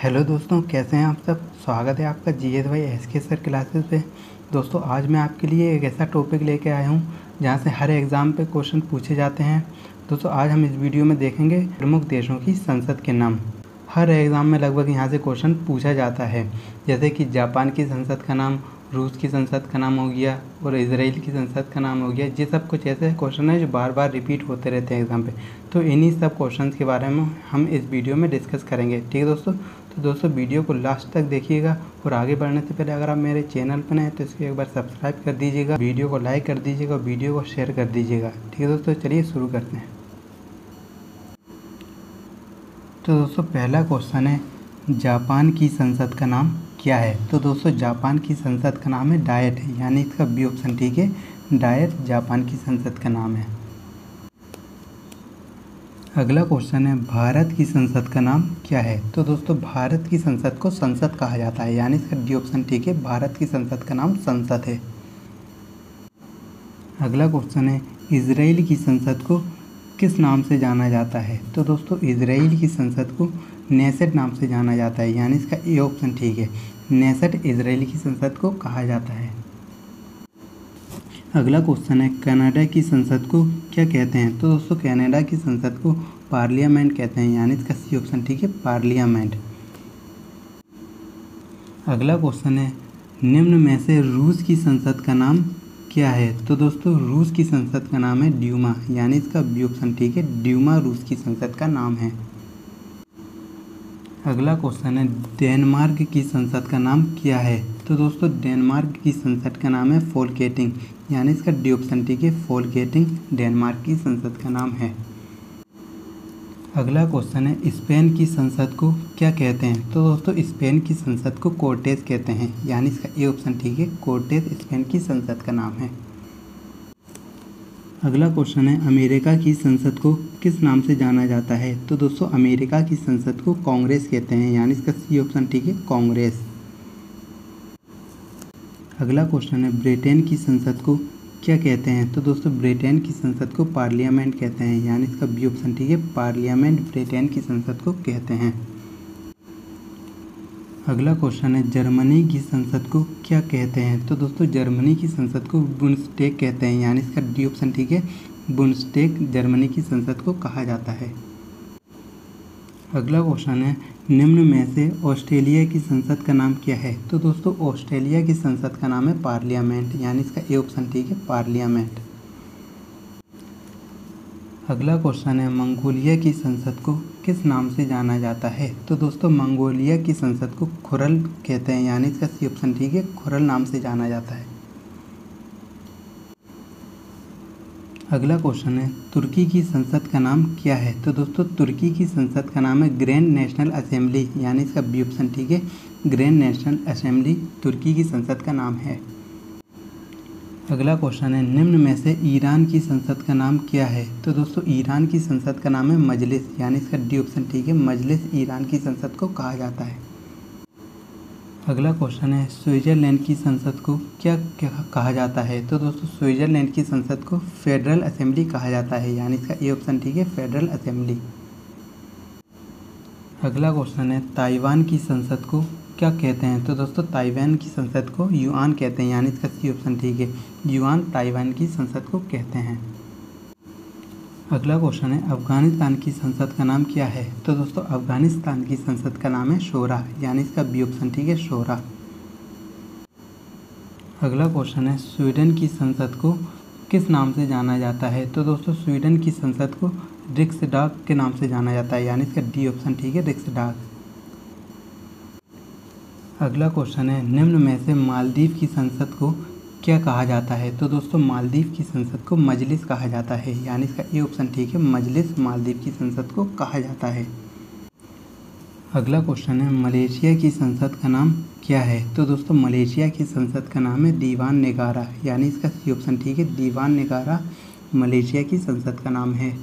Hello दोस्तों, कैसे हैं आप सब। स्वागत है आपका जीएस भाई एसके सर क्लासेस पे। दोस्तों आज मैं आपके लिए एक ऐसा टॉपिक लेके आया हूं जहां से हर एग्ज़ाम पे क्वेश्चन पूछे जाते हैं। दोस्तों आज हम इस वीडियो में देखेंगे प्रमुख देशों की संसद के नाम। हर एग्ज़ाम में लगभग यहां से क्वेश्चन पूछा जाता है, जैसे कि जापान की संसद का नाम, रूस की संसद का नाम हो गया और इजराइल की संसद का नाम हो गया। ये सब कुछ ऐसे क्वेश्चन हैं जो बार बार रिपीट होते रहते हैं एग्ज़ाम पे। तो इन्हीं सब क्वेश्चंस के बारे में हम इस वीडियो में डिस्कस करेंगे, ठीक है दोस्तों। तो दोस्तों वीडियो को लास्ट तक देखिएगा और आगे बढ़ने से पहले अगर आप मेरे चैनल पर हैं तो इसको एक बार सब्सक्राइब कर दीजिएगा, वीडियो को लाइक कर दीजिएगा और वीडियो को शेयर कर दीजिएगा, ठीक है दोस्तों। चलिए शुरू करते हैं। तो दोस्तों पहला क्वेश्चन है, जापान की संसद का नाम क्या है। तो दोस्तों जापान की संसद का नाम है डायट, यानी इसका बी ऑप्शन ठीक है, डायट जापान की संसद का नाम है। अगला क्वेश्चन है, भारत की संसद का नाम क्या है। तो दोस्तों भारत की संसद को संसद कहा जाता है, यानी इसका डी ऑप्शन ठीक है, भारत की संसद का नाम संसद है। अगला क्वेश्चन है, इजराइल की संसद को किस नाम से जाना जाता है। तो दोस्तों इजराइल की संसद को नेसेट नाम से जाना जाता है, यानी इसका ए ऑप्शन ठीक है, नेसेट इजराइल की संसद को कहा जाता है। अगला क्वेश्चन है, कनाडा की संसद को क्या कहते हैं। तो दोस्तों कनाडा की संसद को पार्लियामेंट कहते हैं, यानी इसका सी ऑप्शन ठीक है, पार्लियामेंट। अगला क्वेश्चन है, निम्न में से रूस की संसद का नाम क्या है। तो दोस्तों रूस की संसद का नाम है ड्यूमा, यानी इसका बी ऑप्शन ठीक है, ड्यूमा रूस की संसद का नाम है। अगला क्वेश्चन है, डेनमार्क की संसद का नाम क्या है। तो दोस्तों डेनमार्क की संसद का नाम है फोलकेटिंग, यानी इसका डी ऑप्शन ठीक है, फोलकेटिंग डेनमार्क की संसद का नाम है। अगला क्वेश्चन है, स्पेन की संसद को क्या कहते हैं। तो दोस्तों स्पेन की संसद को कोर्टेस कहते हैं, यानी इसका ए ऑप्शन ठीक है, कोर्टेस स्पेन की संसद का नाम है। अगला क्वेश्चन है, अमेरिका की संसद को किस नाम से जाना जाता है। तो दोस्तों अमेरिका की संसद को कांग्रेस कहते हैं, यानी इसका सी ऑप्शन ठीक है, कांग्रेस। अगला क्वेश्चन है, ब्रिटेन की संसद को क्या कहते हैं। तो दोस्तों ब्रिटेन की संसद को पार्लियामेंट कहते हैं, यानी इसका बी ऑप्शन ठीक है, पार्लियामेंट ब्रिटेन की संसद को कहते हैं। अगला क्वेश्चन है, जर्मनी की संसद को क्या कहते हैं। तो दोस्तों जर्मनी की संसद को बुंडस्टैग कहते हैं, यानी इसका डी ऑप्शन ठीक है, बुंडस्टैग जर्मनी की संसद को कहा जाता है। अगला क्वेश्चन है, निम्न में से ऑस्ट्रेलिया की संसद का नाम क्या है। तो दोस्तों ऑस्ट्रेलिया की संसद का नाम है पार्लियामेंट, यानी इसका ए ऑप्शन ठीक है, पार्लियामेंट। अगला क्वेश्चन है, मंगोलिया की संसद को किस नाम से जाना जाता है। तो दोस्तों मंगोलिया की संसद को खुरल कहते हैं, यानी इसका सी ऑप्शन ठीक है, खुरल नाम से जाना जाता है। अगला क्वेश्चन है, तुर्की की संसद का नाम क्या है। तो दोस्तों तुर्की की संसद का नाम है ग्रैंड नेशनल असेंबली, यानी इसका बी ऑप्शन ठीक है, ग्रैंड नेशनल असेंबली तुर्की की संसद का नाम है। अगला क्वेश्चन है, निम्न में से ईरान की संसद का नाम क्या है। तो दोस्तों ईरान की संसद का नाम है मजलिस, यानी इसका डी ऑप्शन ठीक है, मजलिस ईरान की संसद को कहा जाता है। अगला क्वेश्चन है, स्विट्जरलैंड की संसद को क्या कहा जाता है। तो दोस्तों स्विट्जरलैंड की संसद को फेडरल असेंबली कहा जाता है, यानी इसका ए ऑप्शन ठीक है, फेडरल असेंबली। अगला क्वेश्चन है, ताइवान की संसद को क्या कहते हैं। तो दोस्तों ताइवान की संसद को युआन कहते हैं, यानी इसका सी ऑप्शन ठीक है, युआन ताइवान की संसद को कहते हैं। अगला क्वेश्चन है, अफगानिस्तान की संसद का नाम क्या है। तो दोस्तों अफगानिस्तान की संसद का नाम है शोरा, यानी इसका बी ऑप्शन ठीक है, शोरा। अगला क्वेश्चन है, स्वीडन की संसद को किस नाम से जाना जाता है। तो दोस्तों स्वीडन की संसद को रिक्सडाग के नाम से जाना जाता है, यानी इसका डी ऑप्शन ठीक है, रिक्सडाग। अगला क्वेश्चन है, निम्न में से मालदीव की संसद को क्या कहा जाता है। तो दोस्तों मालदीव की संसद को मजलिस कहा जाता है, यानी इसका ए ऑप्शन ठीक है, मजलिस मालदीव की संसद को कहा जाता है। अगला क्वेश्चन है, मलेशिया की संसद का नाम क्या है। तो दोस्तों मलेशिया की संसद का नाम है दीवान नेगारा, यानी इसका सी ऑप्शन ठीक है, दीवान नेगारा मलेशिया की संसद का नाम है।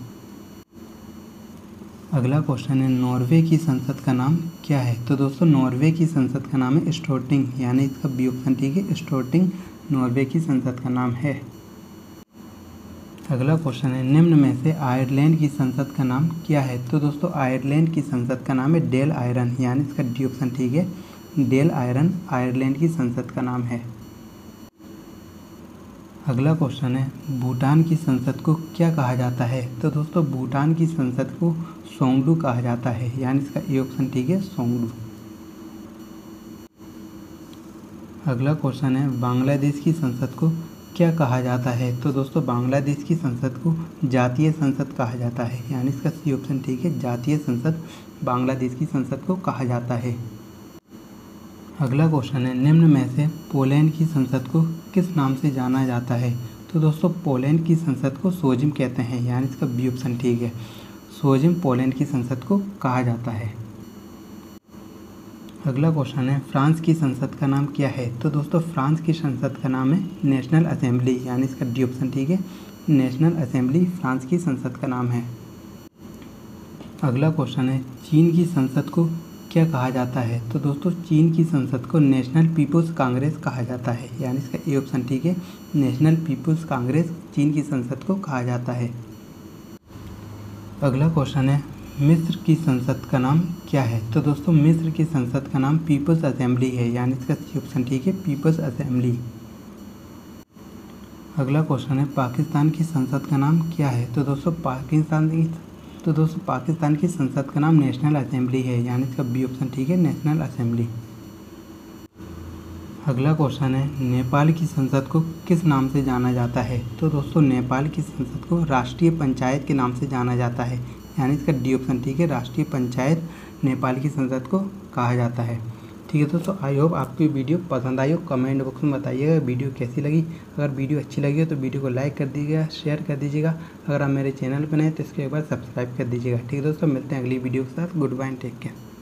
अगला क्वेश्चन है, नॉर्वे की संसद का नाम क्या है। तो दोस्तों नॉर्वे की संसद का नाम है स्टोर्टिंग, यानी इसका बी ऑप्शन ठीक है, स्टोर्टिंग नॉर्वे की संसद का नाम है। अगला क्वेश्चन है, निम्न में से आयरलैंड की संसद का नाम क्या है? तो दोस्तों आयरलैंड की संसद का नाम है डेल आयरन, यानी इसका डी ऑप्शन ठीक है, डेल आयरन आयरलैंड की संसद का नाम है। अगला क्वेश्चन है, भूटान की संसद को क्या कहा जाता है? तो दोस्तों भूटान की संसद को सोंगडू कहा जाता है, यानी इसका ए ऑप्शन ठीक है, सोंगडू। अगला क्वेश्चन है, बांग्लादेश की संसद को क्या कहा जाता है? तो दोस्तों बांग्लादेश की संसद को जातीय संसद कहा जाता है, यानी इसका सी ऑप्शन ठीक है, जातीय संसद बांग्लादेश की संसद को कहा जाता है। अगला क्वेश्चन है, निम्न में से पोलैंड की संसद को किस नाम से जाना जाता है? तो दोस्तों पोलैंड की संसद को सोजिम कहते हैं, यानी इसका बी ऑप्शन ठीक है, सोजिम पोलैंड की संसद को कहा जाता है। अगला क्वेश्चन है, फ्रांस की संसद का नाम क्या है? तो दोस्तों फ्रांस की संसद का नाम है नेशनल असेंबली, यानी इसका डी ऑप्शन ठीक है, नेशनल असेंबली फ्रांस की संसद का नाम है। अगला क्वेश्चन है, चीन की संसद को क्या कहा जाता है? तो दोस्तों चीन की संसद को नेशनल पीपुल्स कांग्रेस कहा जाता है, यानी इसका ए ऑप्शन ठीक है, नेशनल पीपुल्स कांग्रेस चीन की संसद को कहा जाता है। अगला क्वेश्चन है, मिस्र की संसद का नाम क्या है? तो दोस्तों मिस्र की संसद का नाम पीपल्स असेंबली है, यानी इसका सी ऑप्शन ठीक है, पीपल्स असेंबली। अगला क्वेश्चन है, पाकिस्तान की संसद का नाम क्या है? तो दोस्तों पाकिस्तान की संसद का नाम नेशनल असेंबली है, यानी इसका बी ऑप्शन ठीक है, नेशनल असेंबली। अगला क्वेश्चन है, नेपाल की संसद को किस नाम से जाना जाता है? तो दोस्तों नेपाल की संसद को राष्ट्रीय पंचायत के नाम से जाना जाता है, यानी इसका डी ऑप्शन ठीक है, राष्ट्रीय पंचायत नेपाल की संसद को कहा जाता है। ठीक है दोस्तों, आई होप आपको वीडियो पसंद आई हो। कमेंट बॉक्स में बताइएगा वीडियो कैसी लगी। अगर वीडियो अच्छी लगी हो तो वीडियो को लाइक कर दीजिएगा, शेयर कर दीजिएगा। अगर आप मेरे चैनल पर नए हैं तो इसको एक बार सब्सक्राइब कर दीजिएगा। ठीक है दोस्तों, मिलते हैं अगली वीडियो के साथ। Goodbye and take care.